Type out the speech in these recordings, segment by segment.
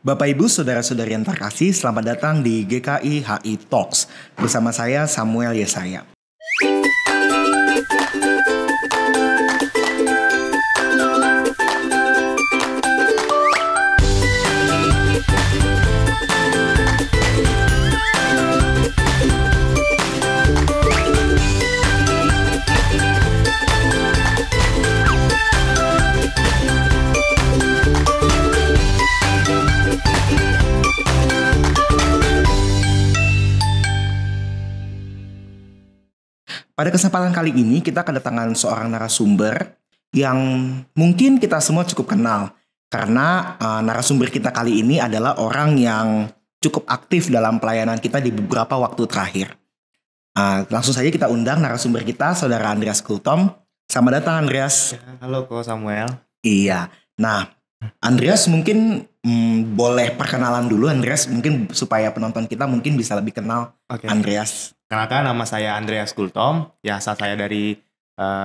Bapak Ibu, saudara-saudari yang terkasih, selamat datang di GKI HI Talks. Bersama saya Samuel Yesaya. Pada kesempatan kali ini kita kedatangan seorang narasumber yang mungkin kita semua cukup kenal. Karena narasumber kita kali ini adalah orang yang cukup aktif dalam pelayanan kita di beberapa waktu terakhir. Langsung saja kita undang narasumber kita, Saudara Andreas Kultom. Selamat datang, Andreas. Halo Ko Samuel. Iya. Nah, Andreas mungkin boleh perkenalan dulu, Andreas, mungkin supaya penonton kita mungkin bisa lebih kenal. Oke. Andreas. Kenalkan, nama saya Andreas Kultom. Ya, asal saya dari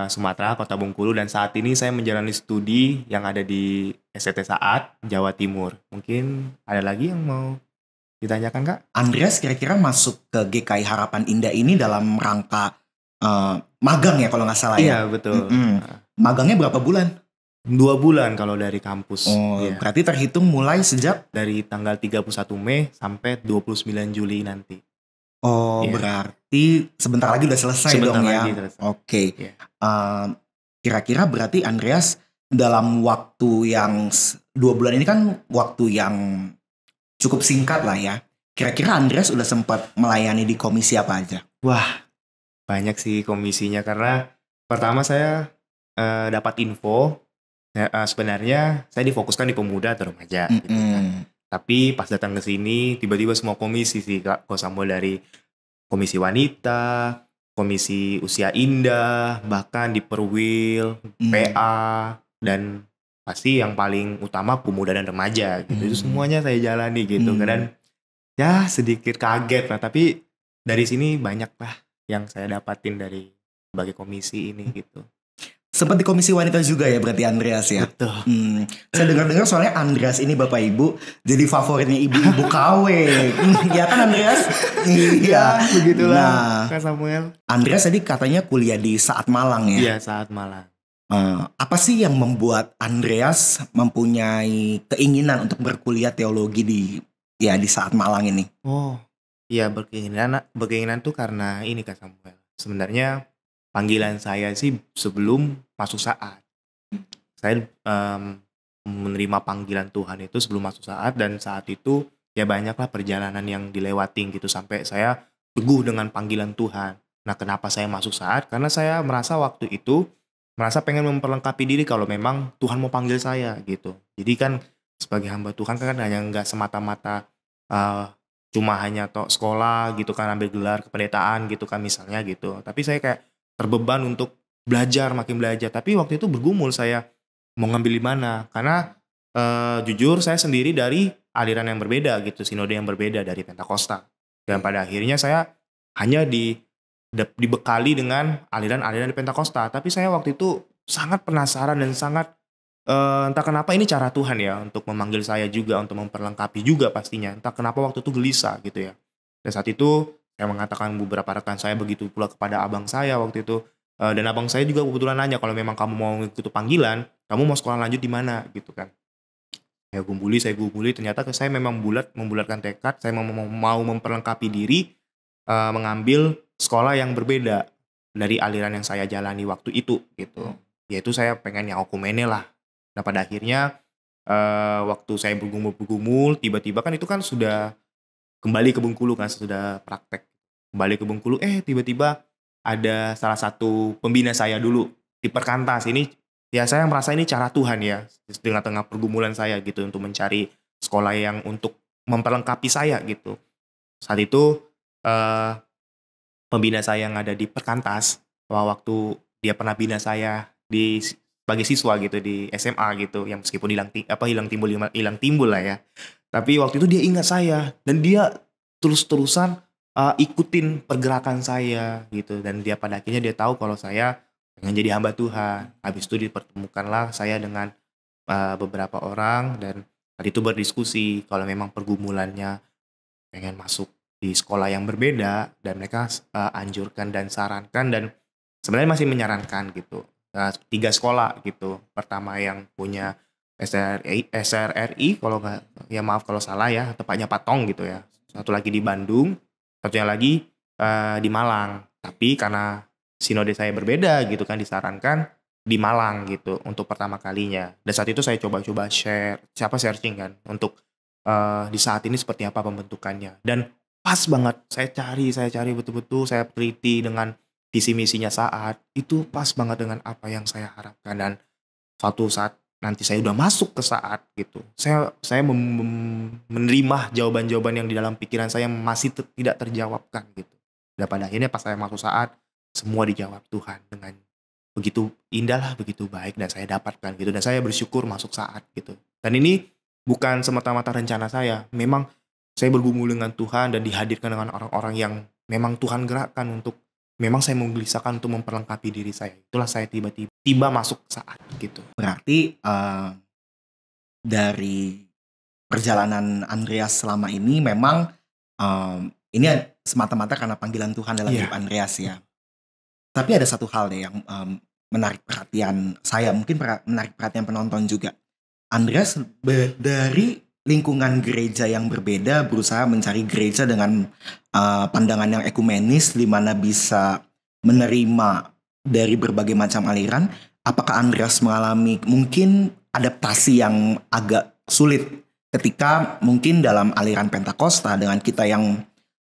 Sumatera, Kota Bengkulu, dan saat ini saya menjalani studi yang ada di STT Saat, Jawa Timur. Mungkin ada lagi yang mau ditanyakan, Kak? Andreas kira-kira masuk ke GKI Harapan Indah ini dalam rangka magang ya kalau nggak salah ya? Iya, betul. Magangnya berapa bulan? 2 bulan kalau dari kampus. Oh, Iya. berarti terhitung mulai sejak? Dari tanggal 31 Mei sampai 29 Juli nanti. Oh, Iya. berarti sebentar lagi udah selesai Sebentar dong lagi ya? selesai. Oke. Iya. Kira-kira berarti Andreas dalam waktu yang 2 bulan ini kan waktu yang cukup singkat lah ya. Kira-kira Andreas udah sempat melayani di komisi apa aja? Wah, banyak sih komisinya karena pertama saya dapat info sebenarnya saya difokuskan di pemuda atau remaja gitu kan. Tapi pas datang ke sini tiba-tiba semua komisi sih Kak, Ko Samuel, dari komisi wanita, komisi usia indah, bahkan di Perwil, PA, dan pasti yang paling utama pemuda dan remaja gitu. Itu semuanya saya jalani gitu. Dan ya sedikit kaget lah, tapi dari sini banyak lah yang saya dapatin dari sebagai komisi ini gitu. Sempat di komisi wanita juga ya berarti Andreas ya? Betul. Saya dengar-dengar soalnya Andreas ini Bapak Ibu jadi favoritnya ibu-ibu KW. Ya kan Andreas? Iya. Begitulah Nah, Kak Samuel. Andreas tadi katanya kuliah di Saat Malang ya? Iya, Saat Malang. Apa sih yang membuat Andreas mempunyai keinginan untuk berkuliah teologi di Saat Malang ini? Oh, iya, berkeinginan tuh karena ini Kak Samuel. Sebenarnya panggilan saya sih sebelum masuk Saat. Saya menerima panggilan Tuhan itu sebelum masuk Saat, dan saat itu ya banyaklah perjalanan yang dilewatin gitu sampai saya teguh dengan panggilan Tuhan. Nah, kenapa saya masuk Saat? Karena saya merasa waktu itu pengen memperlengkapi diri kalau memang Tuhan mau panggil saya gitu. Jadi kan sebagai hamba Tuhan kan hanya nggak semata-mata cuma hanya sekolah gitu kan, ambil gelar kependetaan gitu kan misalnya gitu. Tapi saya kayak terbeban untuk belajar, makin belajar. Tapi waktu itu bergumul saya mau ngambil di mana. Karena jujur saya sendiri dari aliran yang berbeda gitu, sinode yang berbeda dari Pentakosta. Dan pada akhirnya saya hanya dibekali dengan aliran-aliran di Pentakosta. Tapi saya waktu itu sangat penasaran dan sangat entah kenapa ini cara Tuhan ya untuk memanggil saya juga, untuk memperlengkapi juga pastinya. Entah kenapa waktu itu gelisah gitu ya. Dan saat itu saya mengatakan beberapa rekan saya, begitu pula kepada abang saya waktu itu. Dan abang saya juga kebetulan nanya, kalau memang kamu mau ikut panggilan, kamu mau sekolah lanjut di mana gitu kan. Saya gumuli, ternyata saya memang membulatkan tekad, saya mau memperlengkapi diri, mengambil sekolah yang berbeda dari aliran yang saya jalani waktu itu gitu. Yaitu saya pengen yang okumene lah. Nah pada akhirnya waktu saya bergumul, tiba-tiba kan itu kan sudah kembali ke Bengkulu kan, sudah praktek. Kembali ke Bengkulu, tiba-tiba ada salah satu pembina saya dulu di Perkantas ini. Ya saya merasa ini cara Tuhan ya, di tengah-tengah pergumulan saya gitu, untuk mencari sekolah yang untuk memperlengkapi saya gitu. Saat itu pembina saya yang ada di Perkantas, waktu dia pernah bina saya sebagai siswa gitu di SMA gitu, yang meskipun hilang timbul lah ya. Tapi waktu itu dia ingat saya dan dia terus-terusan ikutin pergerakan saya gitu, dan dia pada akhirnya dia tahu kalau saya pengen jadi hamba Tuhan. Habis itu dipertemukanlah saya dengan beberapa orang, dan Tadi itu berdiskusi kalau memang pergumulannya pengen masuk di sekolah yang berbeda, dan mereka anjurkan dan sarankan, dan sebenarnya masih menyarankan gitu. 3 sekolah gitu. Pertama yang punya SRRI kalau nggak, ya maaf kalau salah ya, tepatnya Patong gitu ya. Satu lagi di Bandung, satunya lagi di Malang. Tapi karena sinode saya berbeda gitu kan, disarankan di Malang gitu untuk pertama kalinya. Dan saat itu saya coba-coba searching kan untuk di saat ini seperti apa pembentukannya. Dan pas banget saya cari betul-betul, saya teliti dengan visi misinya saat itu pas banget dengan apa yang saya harapkan. Dan suatu saat nanti saya udah masuk ke saat gitu, saya menerima jawaban-jawaban yang di dalam pikiran saya masih tidak terjawabkan gitu. Dan pada akhirnya pas saya masuk saat, semua dijawab Tuhan dengan begitu indah lah, begitu baik, dan saya dapatkan gitu. Dan saya bersyukur masuk saat gitu. Dan ini bukan semata-mata rencana saya, memang saya bergumul dengan Tuhan dan dihadirkan dengan orang-orang yang memang Tuhan gerakkan untuk, memang saya menggelisahkan untuk memperlengkapi diri saya. Itulah saya tiba masuk saat gitu. Berarti dari perjalanan Andreas selama ini memang ini semata-mata karena panggilan Tuhan dalam hidup Andreas ya. Tapi ada satu hal nih yang menarik perhatian saya, mungkin menarik perhatian penonton juga. Andreas dari lingkungan gereja yang berbeda berusaha mencari gereja dengan pandangan yang ekumenis, di mana bisa menerima dari berbagai macam aliran. Apakah Andreas mengalami mungkin adaptasi yang agak sulit ketika mungkin dalam aliran Pentakosta dengan kita yang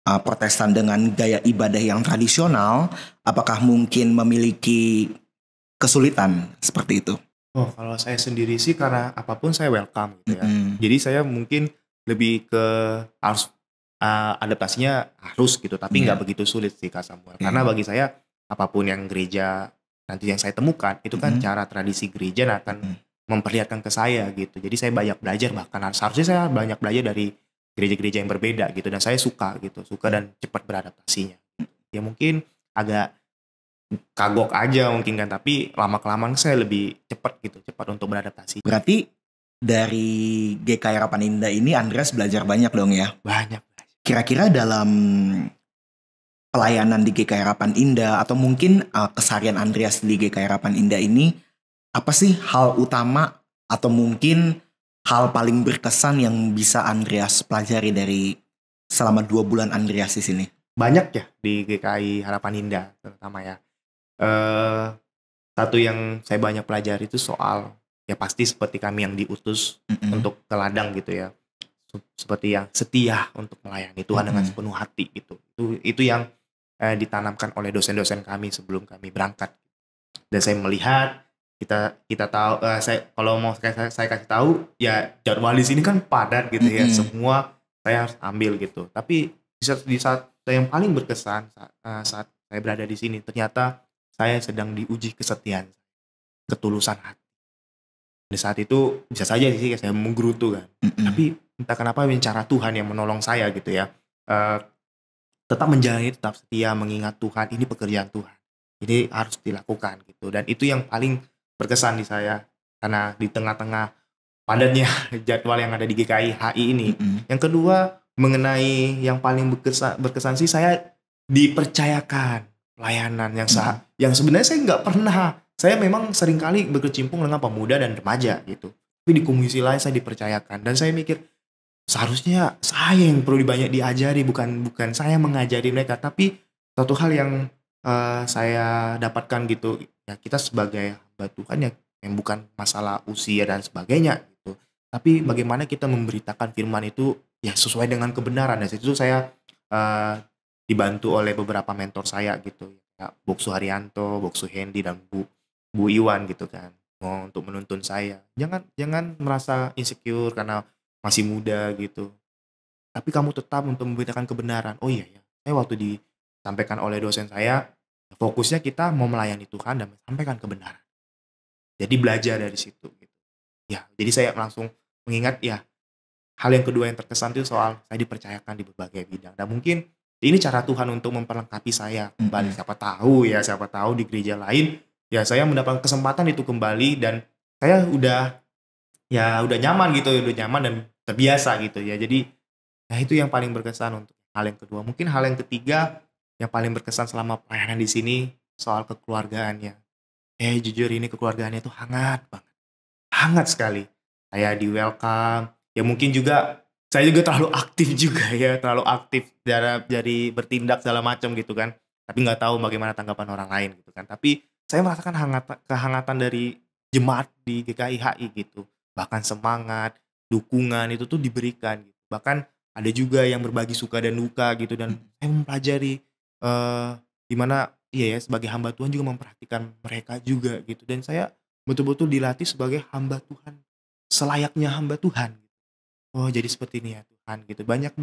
Protestan dengan gaya ibadah yang tradisional, apakah mungkin memiliki kesulitan seperti itu? Oh, kalau saya sendiri sih karena apapun saya welcome gitu ya. Jadi saya mungkin lebih ke harus adaptasinya harus gitu, tapi nggak begitu sulit sih Kak Samuel. Karena bagi saya apapun yang gereja nanti yang saya temukan itu kan cara tradisi gereja akan memperlihatkan ke saya gitu. Jadi saya banyak belajar, bahkan seharusnya saya banyak belajar dari gereja-gereja yang berbeda gitu, dan saya suka dan cepat beradaptasinya. Ya mungkin agak kagok aja mungkin kan, tapi lama-kelamaan saya lebih cepat untuk beradaptasi. Berarti dari GKI Harapan Indah ini Andreas belajar banyak dong ya? Banyak. Kira-kira dalam pelayanan di GKI Harapan Indah atau mungkin keseharian Andreas di GKI Harapan Indah ini, apa sih hal utama atau mungkin hal paling berkesan yang bisa Andreas pelajari dari selama 2 bulan Andreas di sini? Banyak ya di GKI Harapan Indah terutama ya. Satu yang saya banyak pelajari itu soal, ya pasti seperti kami yang diutus untuk ke ladang gitu ya. Seperti yang setia untuk melayani Tuhan dengan sepenuh hati gitu. Itu yang ditanamkan oleh dosen-dosen kami sebelum kami berangkat. Dan saya melihat kita tahu, kalau mau saya kasih tahu ya, jadwal di sini kan padat gitu ya, semua saya harus ambil gitu. Tapi di saat yang paling berkesan saat saya berada di sini, ternyata saya sedang diuji kesetiaan, ketulusan hati. Di saat itu bisa saja sih saya menggerutu kan, tapi entah kenapa cara Tuhan yang menolong saya gitu ya, tetap menjalani, tetap setia, mengingat Tuhan, ini pekerjaan Tuhan, jadi harus dilakukan gitu. Dan itu yang paling berkesan di saya, karena di tengah-tengah padatnya jadwal yang ada di GKI HI ini. Yang kedua, mengenai yang paling berkesan sih, saya dipercayakan pelayanan yang sebenarnya saya nggak pernah. Saya memang seringkali berkecimpung dengan pemuda dan remaja gitu, tapi di komisi lain saya dipercayakan, dan saya mikir seharusnya saya yang perlu banyak diajari, bukan saya mengajari mereka. Tapi satu hal yang saya dapatkan gitu ya, kita sebagai hamba Tuhan ya, yang bukan masalah usia dan sebagainya gitu, tapi bagaimana kita memberitakan firman itu ya sesuai dengan kebenaran. Dan situ saya dibantu oleh beberapa mentor saya gitu ya, Boksu Haryanto, Boksu Hendy, dan Bu Iwan gitu kan, untuk menuntun saya, jangan merasa insecure karena masih muda gitu, tapi kamu tetap untuk memberitakan kebenaran. Oh iya ya, saya waktu disampaikan oleh dosen saya, fokusnya kita mau melayani Tuhan dan menyampaikan kebenaran. Jadi belajar dari situ gitu. Ya, jadi saya langsung mengingat ya, hal yang kedua yang terkesan itu soal saya dipercayakan di berbagai bidang. Dan mungkin ini cara Tuhan untuk memperlengkapi saya kembali. Siapa tahu di gereja lain ya saya mendapatkan kesempatan itu kembali, dan saya udah ya udah nyaman gitu, udah nyaman dan terbiasa gitu ya. Jadi nah itu yang paling berkesan untuk hal yang kedua. Mungkin hal yang ketiga yang paling berkesan selama pelayanan di sini soal kekeluargaannya. Jujur ini kekeluargaannya tuh hangat banget. Hangat sekali. Kayak di welcome. Ya mungkin juga saya juga terlalu aktif juga ya, terlalu aktif dari bertindak segala macam gitu kan. Tapi nggak tahu bagaimana tanggapan orang lain gitu kan. Tapi saya merasakan kehangatan dari jemaat di GKI HI gitu. Bahkan semangat, dukungan itu tuh diberikan gitu. Bahkan ada juga yang berbagi suka dan duka gitu, dan saya mempelajari gimana iya ya sebagai hamba Tuhan juga memperhatikan mereka juga gitu, dan saya betul-betul dilatih sebagai hamba Tuhan selayaknya hamba Tuhan. Oh jadi seperti ini ya Tuhan gitu. Banyak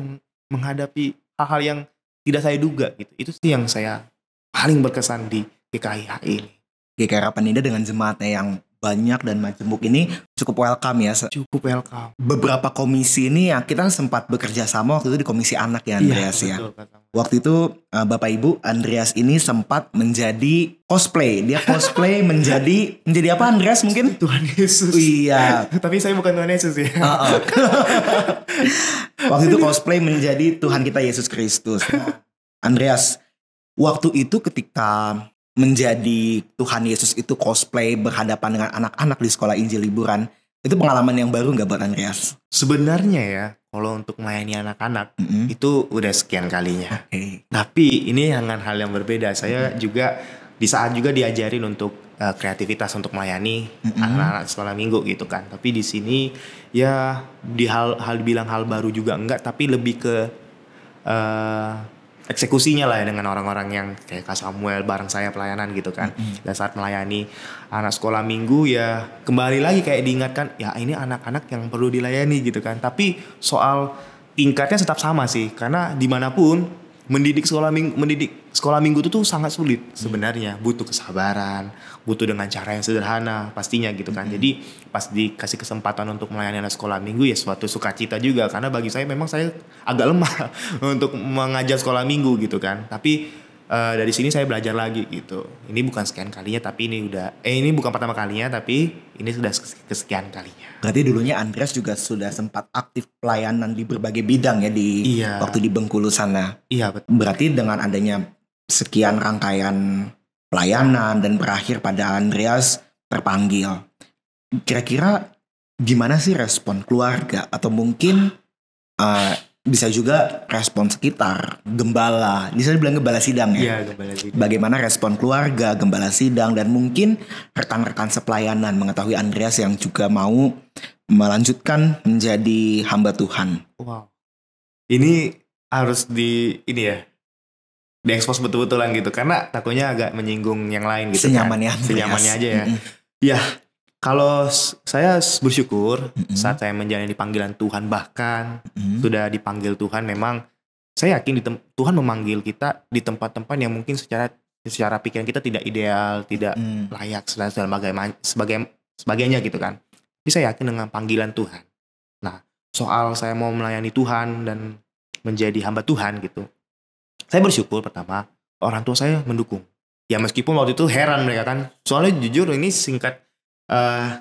menghadapi hal-hal yang tidak saya duga gitu. Itu sih yang saya paling berkesan di GKI HI ini. GKI Harapan Indah dengan jemaatnya yang banyak dan majemuk ini cukup welcome ya. Cukup welcome. Beberapa komisi ini ya kita sempat bekerja sama waktu itu di komisi anak ya Andreas ya. Betul, betul. Waktu itu Bapak Ibu Andreas ini sempat menjadi cosplay. Dia cosplay menjadi apa Andreas mungkin? Tuhan Yesus. Iya. Tapi saya bukan Tuhan Yesus ya. Waktu itu cosplay menjadi Tuhan kita Yesus Kristus. Andreas, waktu itu ketika menjadi Tuhan Yesus itu cosplay berhadapan dengan anak-anak di sekolah Injil liburan, itu pengalaman yang baru nggak buat Andreas? Sebenarnya ya, kalau untuk melayani anak-anak itu udah sekian kalinya. Okay. Tapi ini dengan hal yang berbeda. Saya juga di saat juga diajarin untuk kreativitas untuk melayani anak-anak sekolah minggu gitu kan. Tapi di sini ya di hal bilang hal baru juga enggak, tapi lebih ke eksekusinya lah ya, dengan orang-orang yang kayak Kak Samuel bareng saya pelayanan gitu kan. Dan saat melayani anak sekolah minggu ya kembali lagi kayak diingatkan ya ini anak-anak yang perlu dilayani gitu kan. Tapi soal tingkatnya tetap sama sih, karena dimanapun mendidik sekolah minggu itu tuh sangat sulit sebenarnya. Butuh kesabaran, butuh dengan cara yang sederhana pastinya gitu kan. Jadi pas dikasih kesempatan untuk melayani anak sekolah minggu ya suatu sukacita juga, karena bagi saya memang saya agak lemah untuk mengajar sekolah minggu gitu kan. Tapi dari sini saya belajar lagi gitu. Ini bukan sekian kalinya, tapi ini bukan pertama kalinya, tapi ini sudah kesekian kalinya. Berarti dulunya Andreas juga sudah sempat aktif pelayanan di berbagai bidang ya waktu di Bengkulu sana. Iya betul. Berarti dengan adanya sekian rangkaian pelayanan dan berakhir pada Andreas terpanggil. Kira-kira gimana sih respon keluarga atau mungkin bisa juga respon sekitar, gembala, bisa dibilang gembala sidang ya? Iya, gembala sidang. Bagaimana respon keluarga, gembala sidang, dan mungkin rekan-rekan sepelayanan mengetahui Andreas yang juga mau melanjutkan menjadi hamba Tuhan? Wow. Ini harus diekspos betul-betulan gitu, karena takutnya agak menyinggung yang lain gitu. Senyamannya kan. Senyamannya aja ya. Ya, kalau saya bersyukur saat saya menjalani panggilan Tuhan, bahkan sudah dipanggil Tuhan, memang saya yakin Tuhan memanggil kita di tempat-tempat yang mungkin secara pikiran kita tidak ideal, tidak layak, sebagainya gitu kan. Tapi saya yakin dengan panggilan Tuhan. Nah, soal saya mau melayani Tuhan dan menjadi hamba Tuhan gitu, saya bersyukur pertama orang tua saya mendukung. Ya meskipun waktu itu heran mereka kan, soalnya jujur ini singkat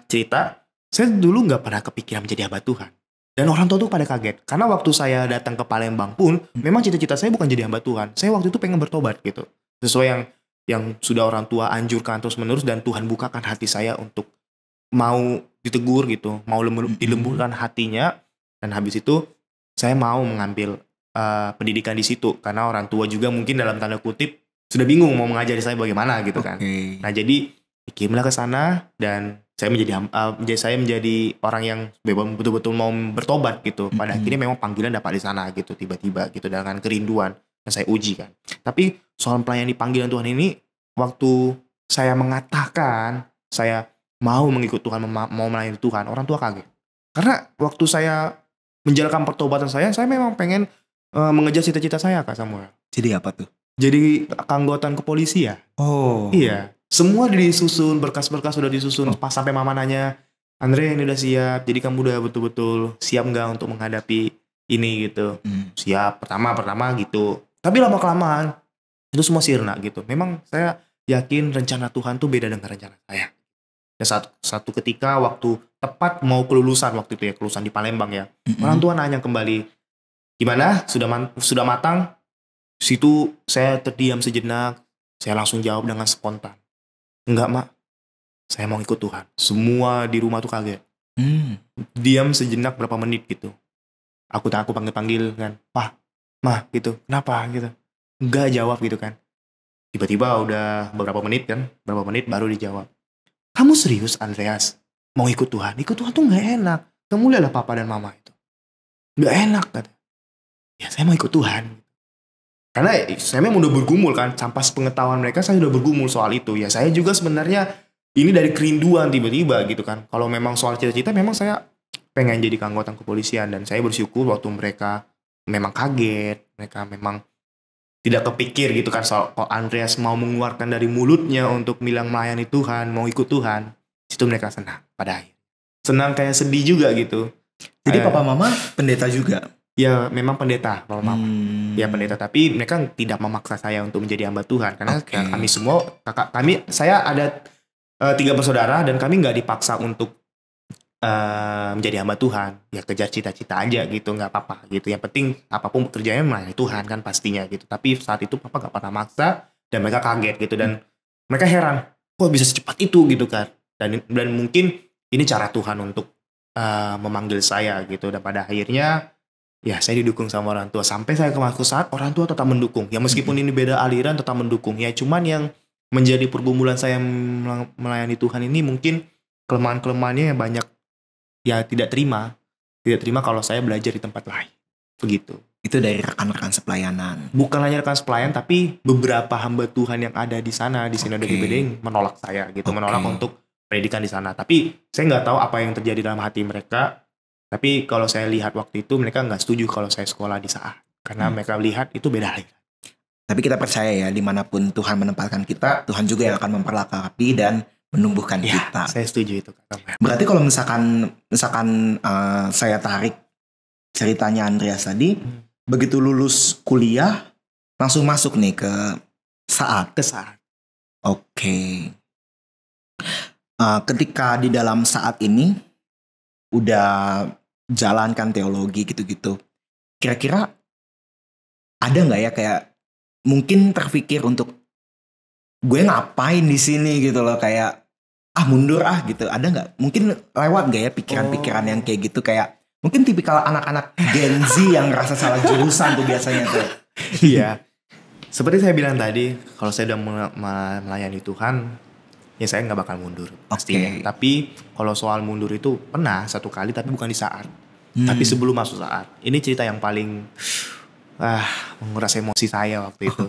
cerita, saya dulu nggak pernah kepikiran menjadi hamba Tuhan. Dan orang tua tuh pada kaget, karena waktu saya datang ke Palembang pun memang cita-cita saya bukan jadi hamba Tuhan. Saya waktu itu pengen bertobat gitu, sesuai yang sudah orang tua anjurkan terus menerus, dan Tuhan bukakan hati saya untuk mau ditegur gitu, mau dilemburkan hatinya. Dan habis itu saya mau mengambil pendidikan di situ, karena orang tua juga mungkin dalam tanda kutip sudah bingung mau mengajari saya bagaimana gitu kan. Nah jadi dikirimlah ke sana, dan saya menjadi orang yang betul-betul mau bertobat gitu. Pada akhirnya memang panggilan dapat di sana gitu, tiba-tiba gitu, dengan kerinduan yang saya uji kan. Tapi soal pelayanan di panggilan Tuhan ini, waktu saya mengatakan saya mau mengikut Tuhan, mau melayani Tuhan, orang tua kaget. Karena waktu saya menjalankan pertobatan saya memang pengen mengejar cita-cita saya, Kak Samuel. Jadi apa tuh? Jadi keanggotaan kepolisian. Oh. Iya. Semua disusun, berkas-berkas sudah disusun. Pas sampai mama nanya, Andre ini udah siap, jadi kamu udah betul-betul siap nggak untuk menghadapi ini gitu. Siap, pertama gitu. Tapi lama-kelamaan itu semua sirna gitu. Memang saya yakin rencana Tuhan tuh beda dengan rencana saya. Dan satu ketika waktu tepat mau kelulusan waktu itu ya, kelulusan di Palembang ya. Orang tua nanya kembali, gimana? Sudah matang? Situ saya terdiam sejenak, saya langsung jawab dengan spontan. Enggak, Mak. Saya mau ikut Tuhan. Semua di rumah tuh kaget. Diam sejenak berapa menit gitu. Aku panggil-panggil kan, Pak, Mah gitu. Kenapa gitu? Enggak jawab gitu kan. Tiba-tiba udah berapa menit baru dijawab. Kamu serius, Andreas? Mau ikut Tuhan? Ikut Tuhan tuh gak enak. Kamu lihatlah papa dan mama itu. Gak enak kata. Ya saya mau ikut Tuhan. Karena saya memang udah bergumul kan. Sampai pengetahuan mereka saya udah bergumul soal itu. Ya saya juga sebenarnya ini dari kerinduan tiba-tiba gitu kan. Kalau memang soal cita-cita memang saya pengen jadi anggota kepolisian. Dan saya bersyukur waktu mereka memang kaget. Mereka memang tidak kepikir gitu kan soal kalau Andreas mau mengeluarkan dari mulutnya untuk bilang melayani Tuhan, mau ikut Tuhan. Situ mereka senang pada akhirnya. Senang kayak sedih juga gitu. Jadi papa mama pendeta juga? Ya memang pendeta papa mama. Ya pendeta, tapi mereka tidak memaksa saya untuk menjadi hamba Tuhan. Karena kami semua, saya ada 3 bersaudara dan kami gak dipaksa untuk menjadi hamba Tuhan. Ya kejar cita-cita aja gitu, gak apa-apa gitu. Yang penting apapun pekerjaannya melayani Tuhan kan pastinya gitu. Tapi saat itu papa gak pernah maksa dan mereka kaget gitu. Dan mereka heran, kok bisa secepat itu gitu kan. Dan mungkin ini cara Tuhan untuk memanggil saya gitu. Dan pada akhirnya ya saya didukung sama orang tua. Sampai saya ke saat orang tua tetap mendukung. Ya meskipun ini beda aliran tetap mendukung. Ya cuman yang menjadi pergumulan saya melayani Tuhan ini mungkin kelemahan-kelemahannya yang banyak. Ya tidak terima kalau saya belajar di tempat lain. Begitu. Itu dari rekan-rekan sepelayanan? Bukan hanya rekan sepelayan, tapi beberapa hamba Tuhan yang ada di sana, di Sinode GBD menolak saya gitu. Menolak untuk pendidikan di sana. Tapi saya nggak tahu apa yang terjadi dalam hati mereka. Tapi kalau saya lihat waktu itu mereka nggak setuju kalau saya sekolah di saat. Karena mereka lihat itu beda hal. Tapi kita percaya ya, dimanapun Tuhan menempatkan kita, Tuhan juga yang akan memperlengkapi dan menumbuhkan kita. Saya setuju itu. Berarti kalau misalkan saya tarik ceritanya Andreas tadi, begitu lulus kuliah langsung masuk nih ke saat. Oke. Ketika di dalam saat ini udah jalankan teologi gitu-gitu, kira-kira ada nggak ya kayak mungkin terpikir untuk gue ngapain di sini gitu loh, kayak mundur gitu, ada nggak? Mungkin lewat nggak ya pikiran-pikiran yang kayak gitu, kayak mungkin tipikal anak-anak Gen Z yang ngerasa salah jurusan tuh biasanya tuh. Iya, seperti saya bilang tadi, kalau saya udah melayani Tuhan, ya saya nggak bakal mundur pastinya. Tapi kalau soal mundur itu pernah 1 kali, tapi bukan di saat, tapi sebelum masuk saat. Ini cerita yang paling menguras emosi saya waktu itu.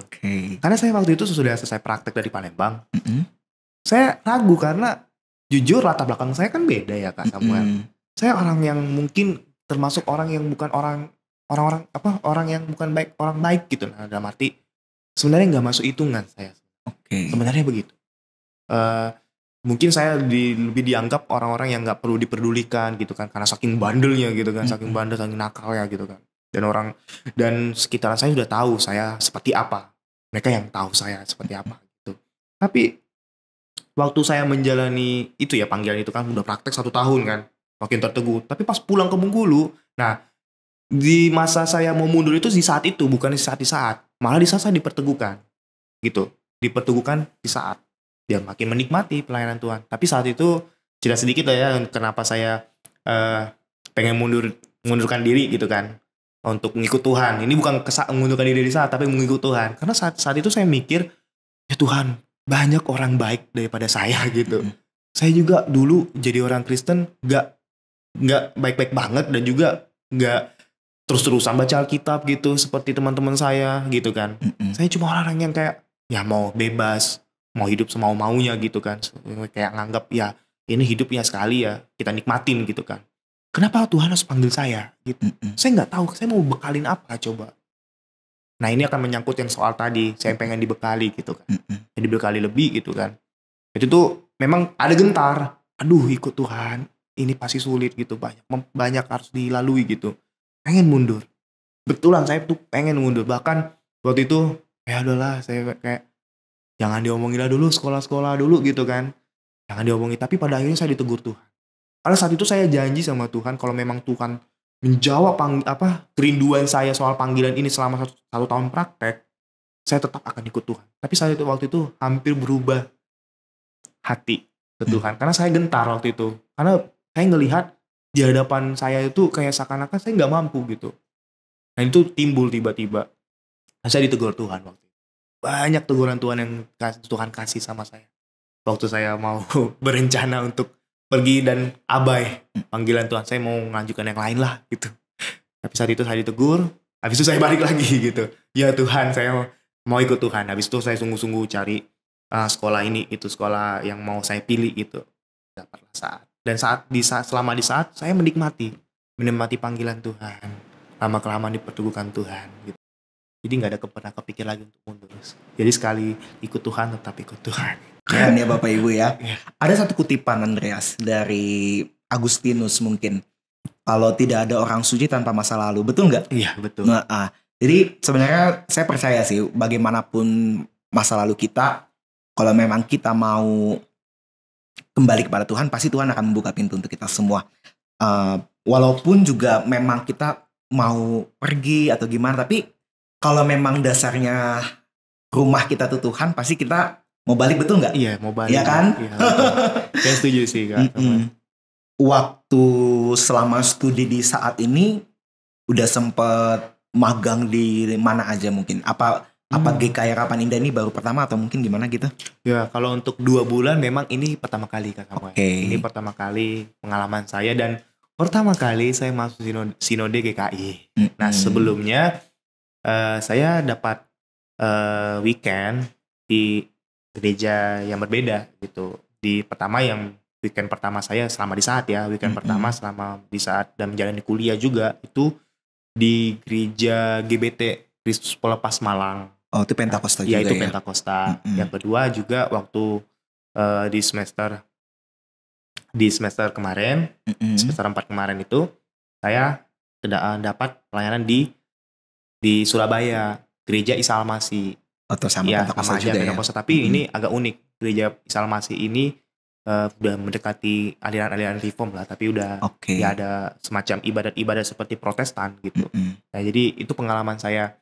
Karena saya waktu itu sudah selesai praktek dari Palembang. Saya ragu karena jujur latar belakang saya kan beda ya Kak Samuel. Saya orang yang mungkin termasuk orang yang bukan orang yang bukan baik, orang baik gitu. Nah, dalam arti sebenarnya nggak masuk hitungan saya. Sebenarnya begitu. Mungkin saya lebih dianggap orang-orang yang nggak perlu diperdulikan gitu kan, karena saking bandelnya gitu kan, saking bandel, saking nakalnya gitu kan. Dan sekitaran saya sudah tahu saya seperti apa. Mereka yang tahu saya seperti apa gitu. Tapi waktu saya menjalani itu ya, panggilan itu kan udah praktek 1 tahun kan, makin tertegun. Tapi pas pulang ke Bengkulu, nah di masa saya mau mundur itu di saat itu, bukan di saat, malah di saat saya dipertegukan gitu, dipertegukan di saat dia makin menikmati pelayanan Tuhan. Tapi saat itu cerita sedikit lah ya kenapa saya pengen mengundurkan diri gitu kan, untuk mengikut Tuhan. Ini bukan mengundurkan diri di saat, tapi mengikut Tuhan. Karena saat itu saya mikir, ya Tuhan, banyak orang baik daripada saya gitu. Saya juga dulu jadi orang Kristen gak baik-baik banget, dan juga gak terus-terusan baca Alkitab gitu seperti teman-teman saya gitu kan. Saya cuma orang yang kayak ya mau bebas, mau hidup semau-maunya gitu kan. Kayak nganggap ya ini hidup ya sekali ya, kita nikmatin gitu kan. Kenapa Tuhan harus panggil saya gitu? Saya nggak tahu, saya mau bekalin apa coba. Nah ini akan menyangkut yang soal tadi, saya pengen dibekali gitu kan. Jadi dibekali lebih gitu kan. Itu tuh memang ada gentar. Aduh ikut Tuhan, ini pasti sulit gitu. Banyak harus dilalui gitu. Pengen mundur. Betulan saya tuh pengen mundur. Bahkan waktu itu, ya udahlah saya kayak jangan diomongin lah dulu, sekolah-sekolah dulu gitu kan. jangan diomongin. Tapi pada akhirnya saya ditegur Tuhan. Karena saat itu saya janji sama Tuhan kalau memang Tuhan menjawab kerinduan saya soal panggilan ini selama satu tahun praktek, saya tetap akan ikut Tuhan. Tapi saya waktu itu hampir berubah hati ke Tuhan. Karena saya gentar waktu itu. Karena saya ngelihat di hadapan saya itu kayak seakan-akan saya nggak mampu gitu. Nah itu timbul tiba-tiba. Saya ditegur Tuhan waktu itu. Banyak teguran Tuhan yang Tuhan kasih sama saya. Waktu saya mau berencana untuk pergi dan abai panggilan Tuhan, saya mau mengajukan yang lain lah gitu. Tapi saat itu saya ditegur, habis itu saya balik lagi gitu. Ya Tuhan, saya mau ikut Tuhan. Habis itu saya sungguh-sungguh cari sekolah ini, itu sekolah yang mau saya pilih gitu. Dapatlah saat. Dan selama di saat saya menikmati panggilan Tuhan. Lama-kelamaan diperteguhkan Tuhan gitu. Jadi nggak ada pernah kepikir lagi untuk mundur. Jadi sekali ikut Tuhan tetap ikut Tuhan. Keren ya Bapak Ibu ya. Ada satu kutipan Andreas dari Agustinus mungkin. Kalau tidak ada orang suci tanpa masa lalu, betul nggak? Iya betul. Jadi sebenarnya saya percaya sih bagaimanapun masa lalu kita, kalau memang kita mau kembali kepada Tuhan, pasti Tuhan akan membuka pintu untuk kita semua. Walaupun juga memang kita mau pergi atau gimana, tapi kalau memang dasarnya rumah kita tuh Tuhan, pasti kita mau balik, betul nggak? Iya mau balik. Iya kan? Iya, saya setuju sih Kak. Waktu selama studi di saat ini udah sempet magang di mana aja mungkin? Apa GKI Harapan Indah ini baru pertama atau mungkin gimana gitu? Ya kalau untuk 2 bulan memang ini pertama kali Kak Samuel. Ini pertama kali pengalaman saya dan pertama kali saya masuk sinode GKI. Nah sebelumnya saya dapat weekend di gereja yang berbeda gitu. Weekend pertama saya selama di saat ya, weekend pertama selama di saat dan menjalani kuliah juga itu di gereja GBT Kristus Pelepas Malang. Oh itu Pentakosta juga ya? Itu Pentakosta. Yang kedua juga waktu di semester kemarin, semester 4 kemarin itu saya dapat pelayanan di Surabaya, gereja Isa Al-Masih. Atau sama Pentakosta juga Pentakosta, ya? Tapi ini agak unik. Gereja Isa Al-Masih ini udah mendekati aliran-aliran reform lah, tapi udah ya ada semacam ibadat-ibadat seperti Protestan gitu. Nah, jadi itu pengalaman saya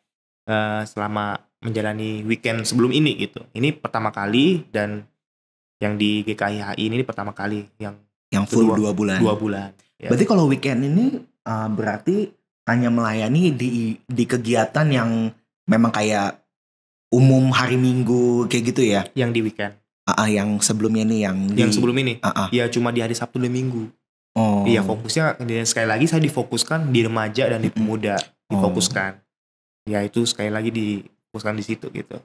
selama menjalani weekend sebelum ini gitu. Ini pertama kali dan yang di GKIHI ini pertama kali yang full 2 bulan. 2 bulan. Ya. Berarti kalau weekend ini berarti hanya melayani di kegiatan yang memang kayak umum hari Minggu kayak gitu ya? Yang di weekend. Yang sebelumnya nih yang sebelum ini. Ya cuma di hari Sabtu dan Minggu. Oh. Iya fokusnya sekali lagi saya difokuskan di remaja dan di pemuda difokuskan. Ya itu sekali lagi difokuskan di situ gitu.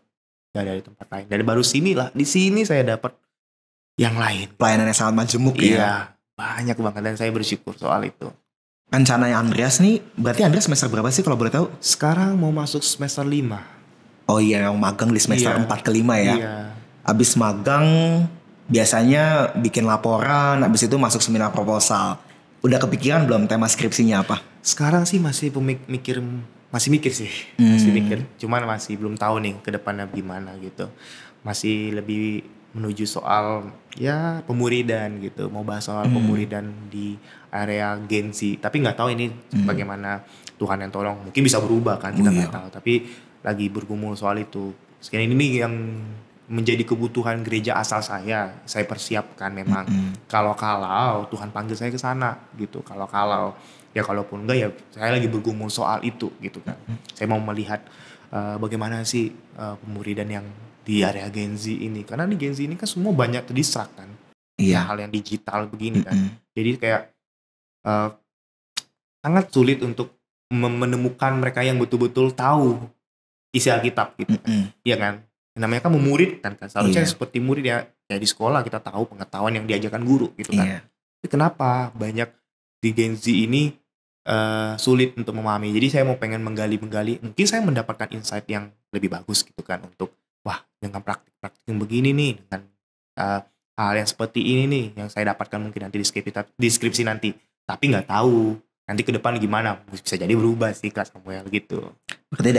Gak ada di tempat lain. Dan baru di sini saya dapat yang lain. Pelayanan yang sangat majemuk ya. Iya, banyak banget dan saya bersyukur soal itu. Rencananya Andreas nih, berarti Andreas semester berapa sih kalau boleh tahu? Sekarang mau masuk semester 5. Oh iya, yang magang di semester 4 ke 5 ya. Iya. Abis magang biasanya bikin laporan, abis itu masuk seminar proposal. Udah kepikiran belum tema skripsinya apa? Sekarang sih masih mikir sih. Masih mikir. Cuman masih belum tahu nih ke depannya gimana gitu. Masih lebih menuju soal ya pemuridan gitu. Mau bahas soal pemuridan di area Gen Z. Tapi nggak tahu ini bagaimana Tuhan yang tolong. Mungkin bisa berubah kan, kita nggak tahu. Tapi lagi bergumul soal itu. Sekarang ini yang menjadi kebutuhan gereja asal saya persiapkan memang. Kalau Tuhan panggil saya ke sana gitu. Kalau ya kalaupun enggak ya saya lagi bergumul soal itu gitu kan. Saya mau melihat bagaimana sih pemuridan yang di area Gen Z ini. Karena di Gen Z ini kan semua banyak terdistract kan. Iya. Hal yang digital begini kan. Jadi kayak sangat sulit untuk menemukan mereka yang betul-betul tahu isi Alkitab gitu kan. Iya kan? Namanya kan memurid kan. Seharusnya seperti murid ya. Kayak di sekolah kita tahu pengetahuan yang diajarkan guru gitu kan. Tapi kenapa banyak di Gen Z ini sulit untuk memahami. Jadi saya mau pengen menggali. Mungkin saya mendapatkan insight yang lebih bagus gitu kan. Untuk wah dengan praktik-praktik yang begini nih. Dengan hal yang seperti ini nih. Yang saya dapatkan mungkin nanti di skripsi nanti. Tapi gak tahu nanti ke depan gimana. Bisa jadi berubah sih Kak Samuel gitu. Berarti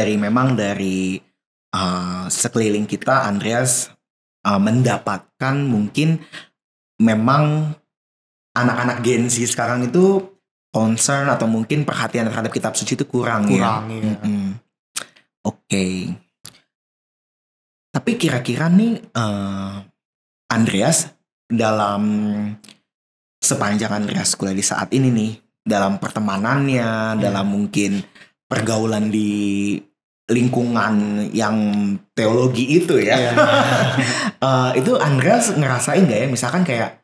dari sekeliling kita Andreas mendapatkan mungkin memang anak-anak Gen Z sekarang itu concern atau mungkin perhatian terhadap kitab suci itu kurang ya. Kurang ya. Oke. Tapi kira-kira nih Andreas dalam sepanjang Andreas kuliah di saat ini nih, dalam pertemanannya, dalam mungkin pergaulan di lingkungan yang teologi itu ya, itu Andreas ngerasain gak ya, misalkan kayak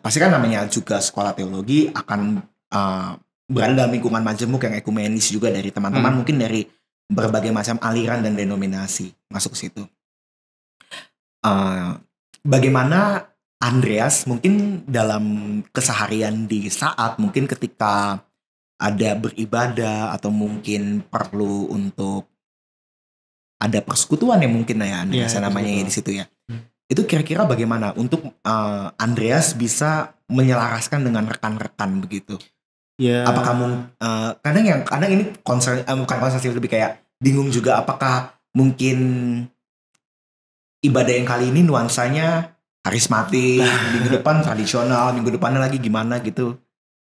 pasti kan namanya juga sekolah teologi akan berada dalam lingkungan majemuk yang ekumenis juga dari teman-teman mungkin dari berbagai macam aliran dan denominasi masuk ke situ. Bagaimana Andreas mungkin dalam keseharian di saat mungkin ketika ada beribadah atau mungkin perlu untuk ada persekutuan yang mungkin ya Andreas namanya ya di situ ya. Itu kira-kira bagaimana untuk Andreas bisa menyelaraskan dengan rekan-rekan begitu? Ya. Apakah kadang ini bukan concern sih, lebih kayak bingung juga apakah mungkin ibadah yang kali ini nuansanya karismatik, minggu depan tradisional, minggu depannya lagi gimana gitu.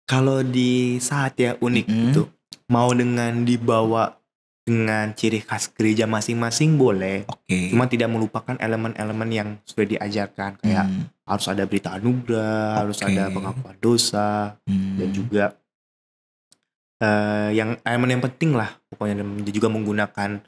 Kalau di saat ya unik gitu, mau dengan dibawa dengan ciri khas gereja masing-masing boleh. Cuma tidak melupakan elemen-elemen yang sudah diajarkan, kayak harus ada berita anugerah, harus ada pengakuan dosa, dan juga yang elemen yang penting lah pokoknya, dan juga menggunakan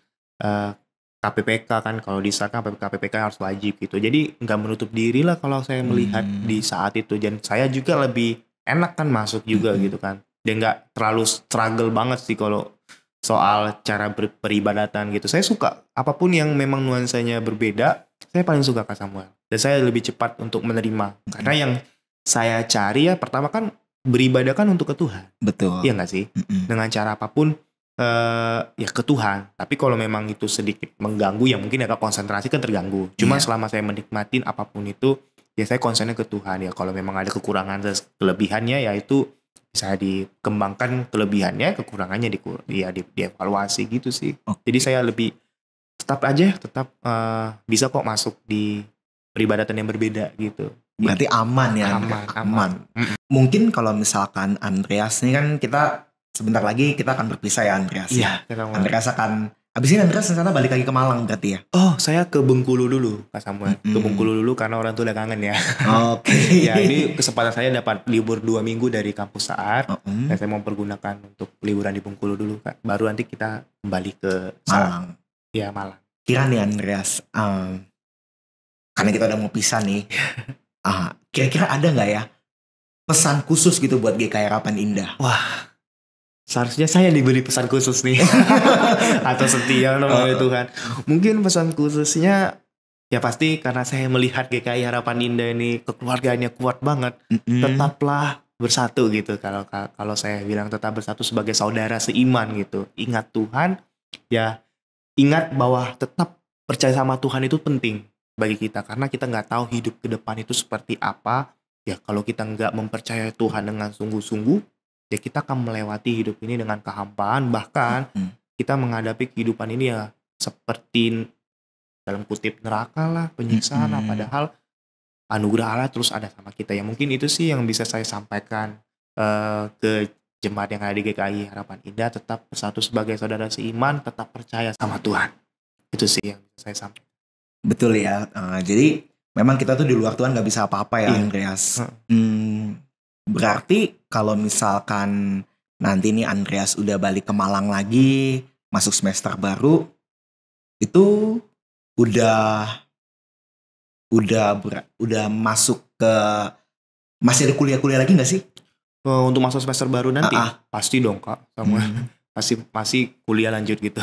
KPPK kan, kalau di sana KPPK harus wajib gitu. Jadi nggak menutup diri lah kalau saya melihat di saat itu, dan saya juga lebih enak kan masuk juga gitu kan, dan nggak terlalu struggle banget sih kalau soal cara peribadatan gitu. Saya suka apapun yang memang nuansanya berbeda, saya paling suka Kak Samuel, dan saya lebih cepat untuk menerima karena yang saya cari ya pertama kan beribadah kan untuk ke Tuhan. Betul. Iya nggak sih? Dengan cara apapun ya ke Tuhan. Tapi kalau memang itu sedikit mengganggu ya mungkin agak konsentrasi kan terganggu. Cuma selama saya menikmatin apapun itu ya saya konsennya ke Tuhan. Ya kalau memang ada kekurangan dan kelebihannya ya itu bisa dikembangkan kelebihannya, kekurangannya dievaluasi gitu sih. Jadi saya lebih tetap bisa kok masuk di peribadatan yang berbeda gitu. Berarti aman ya. Aman. Mungkin kalau misalkan Andreas ini kan kita sebentar lagi kita akan berpisah ya Andreas. Iya. Andreas akan abis ini Andreas rencana balik lagi ke Malang berarti ya? Oh, saya ke Bengkulu dulu Kak Samuel. Ke Bengkulu dulu karena orang tua udah kangen ya. Oke. Ya ini kesempatan saya dapat libur 2 minggu dari kampus saat. Dan saya mau pergunakan untuk liburan di Bengkulu dulu Kak. Baru nanti kita kembali ke Malang. Ya Malang. Kira nih Andreas, karena kita udah mau pisah nih. Kira-kira ada gak ya pesan khusus gitu buat GKI Harapan Indah? Wah, seharusnya saya diberi pesan khusus nih. Atau setia namanya Tuhan. Mungkin pesan khususnya ya pasti karena saya melihat GKI Harapan Indah ini kekeluargaannya kuat banget. Tetaplah bersatu gitu. Kalau saya bilang tetap bersatu sebagai saudara seiman gitu. Ingat Tuhan, ya ingat bahwa tetap percaya sama Tuhan itu penting bagi kita, karena kita nggak tahu hidup ke depan itu seperti apa. Ya kalau kita nggak mempercayai Tuhan dengan sungguh-sungguh, ya kita akan melewati hidup ini dengan kehampaan. Bahkan kita menghadapi kehidupan ini ya seperti dalam kutip neraka lah, penyiksaan lah. Padahal anugerah Allah terus ada sama kita. Ya mungkin itu sih yang bisa saya sampaikan ke jemaat yang ada di GKI Harapan Indah. Tetap bersatu sebagai saudara seiman, tetap percaya sama Tuhan. Itu sih yang bisa saya sampaikan. Betul ya. Jadi memang kita tuh di luar Tuhan gak bisa apa-apa ya Andreas. Berarti kalau misalkan nanti nih Andreas udah balik ke Malang lagi, masuk semester baru, itu udah masuk ke, masih ada kuliah-kuliah lagi gak sih? Untuk masuk semester baru nanti? Pasti dong Kak. Masih kuliah lanjut gitu.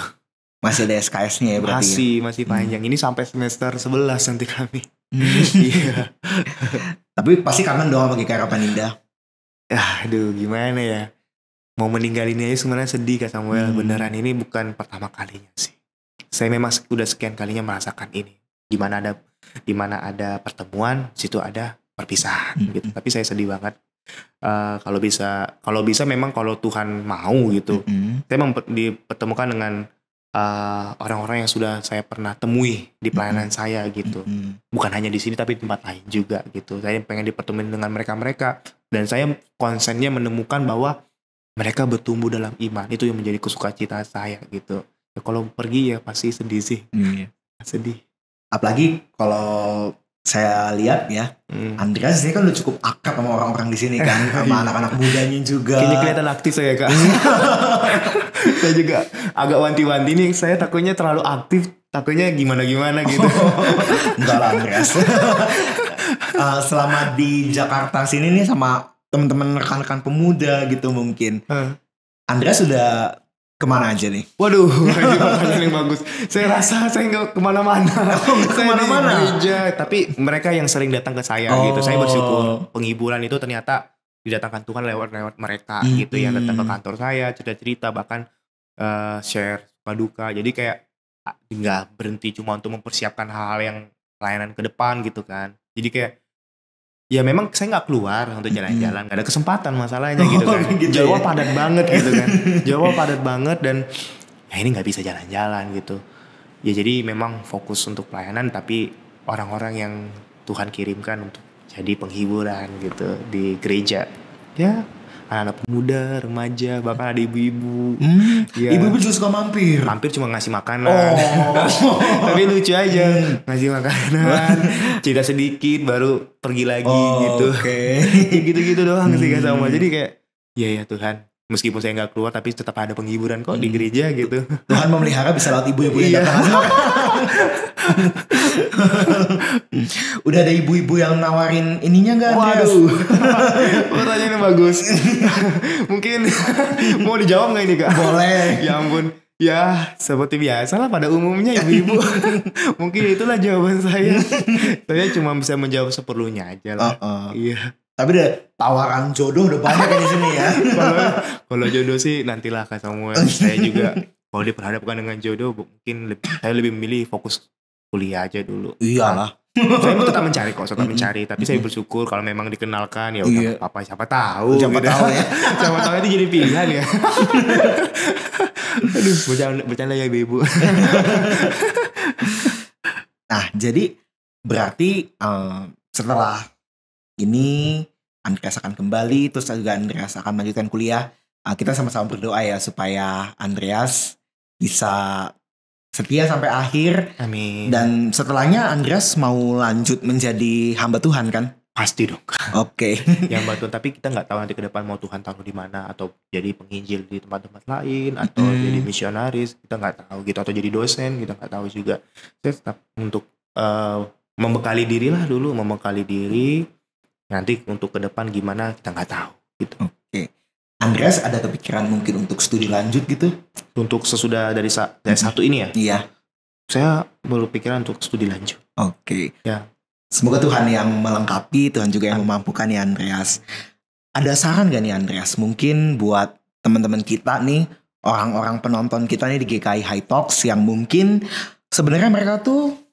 Masih ada SKS-nya ya berarti? Masih panjang. Ini sampai semester 11 nanti kami. Iya. Tapi pasti kangen dong sama GKI Harapan Indah. Aduh gimana ya. Mau meninggalin aja sebenarnya sedih Kak Samuel. Beneran ini bukan pertama kalinya sih. Saya memang udah sekian kalinya merasakan ini. Dimana ada pertemuan, situ ada perpisahan gitu. Tapi saya sedih banget. Kalau bisa memang kalau Tuhan mau gitu. Saya dipertemukan dengan orang-orang yang sudah saya pernah temui di pelayanan saya gitu. Bukan hanya di sini tapi di tempat lain juga gitu. Saya pengen dipertemuin dengan mereka-mereka, dan saya konsennya menemukan bahwa mereka bertumbuh dalam iman. Itu yang menjadi kesukacita saya gitu. Ya, kalau pergi ya pasti sedih sih. Sedih. Apalagi kalau saya lihat ya, Andreas ini kan udah cukup akrab sama orang-orang di sini kan, sama anak-anak mudanya juga. Kayaknya kelihatan aktif saya, Kak. Saya juga agak wanti-wanti nih, saya takutnya terlalu aktif, takutnya gimana-gimana gitu. Enggak lah Andreas. Selama di Jakarta sini nih sama teman-teman rekan-rekan pemuda gitu mungkin, Andreas sudah kemana aja nih? Waduh, ini pertanyaan yang bagus. Saya rasa saya nggak kemana-mana. Saya kemana-mana? di gereja, tapi mereka yang sering datang ke saya gitu. Saya bersyukur penghiburan itu ternyata didatangkan Tuhan lewat mereka gitu, yang datang ke kantor saya, cerita-cerita, bahkan share suka duka. Jadi kayak nggak berhenti cuma untuk mempersiapkan hal-hal yang pelayanan ke depan gitu kan. Jadi kayak ya memang saya nggak keluar untuk jalan-jalan, nggak ada kesempatan masalahnya gitu kan. Gitu Jawa ya? padat banget gitu kan. Jawa padat banget, dan ya ini nggak bisa jalan-jalan gitu. Ya jadi memang fokus untuk pelayanan, tapi orang-orang yang Tuhan kirimkan untuk jadi penghiburan gitu di gereja. Ya anak-anak muda, remaja, bahkan ada ibu-ibu. Ya. Ibu-ibu juga suka mampir. Mampir cuma ngasih makanan. Tapi lucu aja, ngasih makanan, cerita sedikit baru pergi lagi gitu. Gitu-gitu doang sih Kak sama. Jadi kayak ya Tuhan, meskipun saya nggak keluar tapi tetap ada penghiburan kok di gereja gitu. Tuhan memelihara bisa lewat ibu-ibu yang datang. Udah ada ibu-ibu yang nawarin ininya nggak? Waduh, pertanyaannya bagus. Mungkin mau dijawab nggak ini Kak? Boleh. Ya ampun. Ya seperti biasa lah pada umumnya ibu-ibu. Mungkin itulah jawaban saya. Saya cuma bisa menjawab seperlunya aja lah. Iya. Tapi udah tawaran jodoh udah banyak di sini ya. Kalau jodoh sih nantilah Kak Samuel. Saya juga kalau diperhadapkan dengan jodoh mungkin saya lebih memilih fokus kuliah aja dulu. Iyalah. Saya tetap mencari, tapi saya bersyukur kalau memang dikenalkan ya udah apa siapa tahu. Siapa gitu. tahu ya. Siapa tahu itu jadi pilihan ya. Aduh, bercanda ya ibu. Nah, jadi berarti setelah ini Andreas akan kembali, terus juga Andreas akan melanjutkan kuliah. Kita sama-sama berdoa ya supaya Andreas bisa setia sampai akhir. Amin. Dan setelahnya Andreas mau lanjut menjadi hamba Tuhan kan? Pasti dong. Oke. Yang bantuan, tapi kita nggak tahu nanti ke depan mau Tuhan taruh di mana, atau jadi penginjil di tempat-tempat lain, atau jadi misionaris, kita nggak tahu gitu, atau jadi dosen, kita nggak tahu juga. Saya tetap untuk membekali diri lah dulu, membekali diri. Nanti untuk ke depan gimana kita nggak tahu gitu. Oke. Andreas ada kepikiran mungkin untuk studi lanjut gitu? Untuk sesudah dari satu ini ya? Iya. Saya baru pikiran untuk studi lanjut. Oke. Ya. Semoga Tuhan yang melengkapi, Tuhan juga yang memampukan ya Andreas. Ada saran gak nih Andreas? Mungkin buat teman-teman kita nih, orang-orang penonton kita nih di GKI High Talks yang mungkin sebenarnya mereka tuh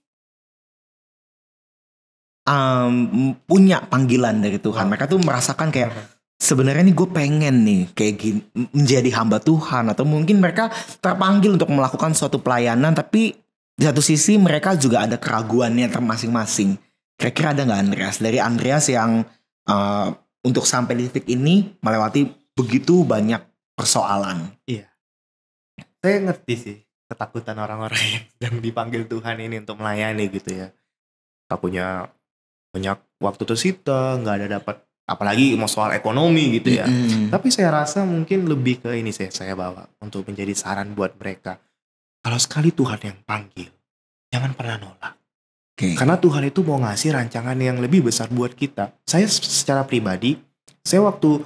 punya panggilan dari Tuhan. Mereka tuh merasakan kayak sebenarnya nih gue pengen nih kayak gini, menjadi hamba Tuhan, atau mungkin mereka terpanggil untuk melakukan suatu pelayanan, tapi di satu sisi mereka juga ada keraguannya termasing-masing. Kira-kira ada nggak Andreas? Dari Andreas yang untuk sampai di titik ini melewati begitu banyak persoalan. Iya. Saya ngerti sih ketakutan orang-orang yang sedang dipanggil Tuhan ini untuk melayani gitu ya. Takutnya banyak waktu tersita, nggak ada dapat, apalagi mau soal ekonomi gitu ya. Tapi saya rasa mungkin lebih ke ini saya bawa untuk menjadi saran buat mereka. Kalau sekali Tuhan yang panggil, jangan pernah nolak. Karena Tuhan itu mau ngasih rancangan yang lebih besar buat kita. Saya secara pribadi, saya waktu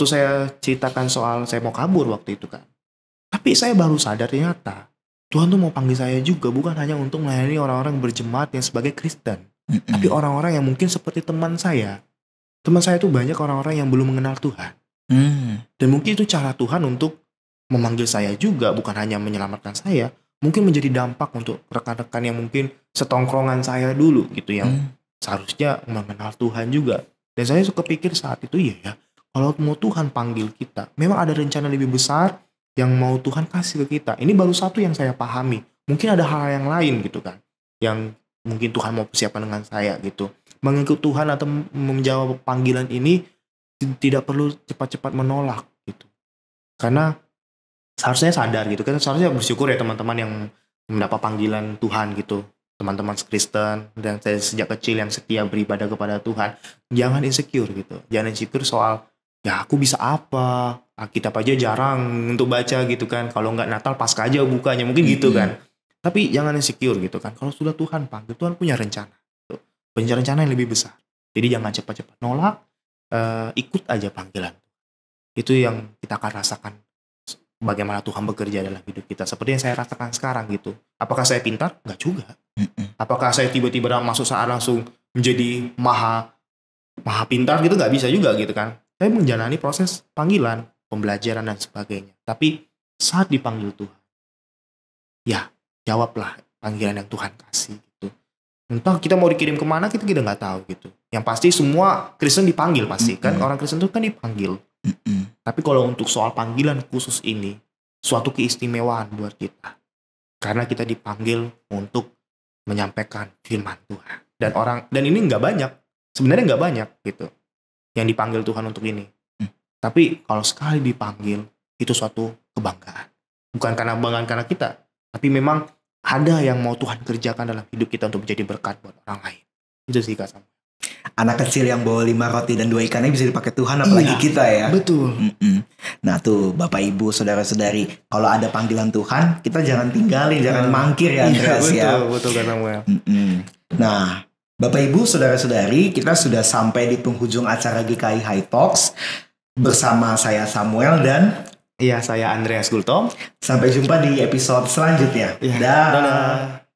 saya ceritakan soal saya mau kabur waktu itu kan. Tapi saya baru sadar ternyata Tuhan tuh mau panggil saya juga, bukan hanya untuk melayani orang-orang berjemaat yang sebagai Kristen. Tapi orang-orang yang mungkin seperti teman saya. Teman saya tuh banyak orang-orang yang belum mengenal Tuhan. Dan mungkin itu cara Tuhan untuk memanggil saya juga, bukan hanya menyelamatkan saya. Mungkin menjadi dampak untuk rekan-rekan yang mungkin setongkrongan saya dulu gitu, yang seharusnya mengenal Tuhan juga. Dan saya suka pikir saat itu ya, kalau mau Tuhan panggil kita, memang ada rencana lebih besar yang mau Tuhan kasih ke kita. Ini baru satu yang saya pahami. Mungkin ada hal yang lain gitu kan, yang mungkin Tuhan mau persiapkan dengan saya gitu. Mengikut Tuhan atau menjawab panggilan ini tidak perlu cepat-cepat menolak gitu. Karena seharusnya sadar gitu kan, seharusnya bersyukur ya teman-teman yang mendapat panggilan Tuhan gitu. Teman-teman Kristen dan saya sejak kecil yang setia beribadah kepada Tuhan. Jangan insecure gitu. Jangan insecure soal ya aku bisa apa, Alkitab aja jarang untuk baca gitu kan. Kalau nggak Natal Paskah aja bukanya, mungkin gitu kan. Tapi jangan insecure gitu kan. Kalau sudah Tuhan panggil, Tuhan punya rencana. Punya rencana yang lebih besar. Jadi jangan cepat-cepat nolak, ikut aja panggilan. Itu yang kita akan rasakan bagaimana Tuhan bekerja dalam hidup kita. Seperti yang saya rasakan sekarang gitu. Apakah saya pintar? Enggak juga. Apakah saya tiba-tiba masuk saat langsung menjadi maha pintar gitu? Nggak bisa juga gitu kan. Saya menjalani proses panggilan, pembelajaran dan sebagainya. Tapi saat dipanggil Tuhan, ya jawablah panggilan yang Tuhan kasih gitu. Entah kita mau dikirim kemana, kita nggak tahu gitu. Yang pasti semua Kristen dipanggil pasti kan. Orang Kristen itu kan dipanggil. Tapi kalau untuk soal panggilan khusus ini, suatu keistimewaan buat kita. Karena kita dipanggil untuk menyampaikan firman Tuhan. Dan ini nggak banyak. Sebenarnya nggak banyak gitu yang dipanggil Tuhan untuk ini. Tapi kalau sekali dipanggil, itu suatu kebanggaan. Bukan karena banggaan karena kita, tapi memang ada yang mau Tuhan kerjakan dalam hidup kita untuk menjadi berkat buat orang lain. Itu sih Kak Sam. Anak kecil yang bawa 5 roti dan 2 ikannya bisa dipakai Tuhan, apalagi kita ya. Betul. Nah tuh Bapak Ibu saudara-saudari, kalau ada panggilan Tuhan, kita jangan tinggalin, jangan mangkir ya Andreas ya. Betul Kak Samuel. Nah Bapak Ibu saudara-saudari, kita sudah sampai di penghujung acara GKI High Talks bersama saya Samuel dan saya Andreas Gultom. Sampai jumpa di episode selanjutnya. Dadah.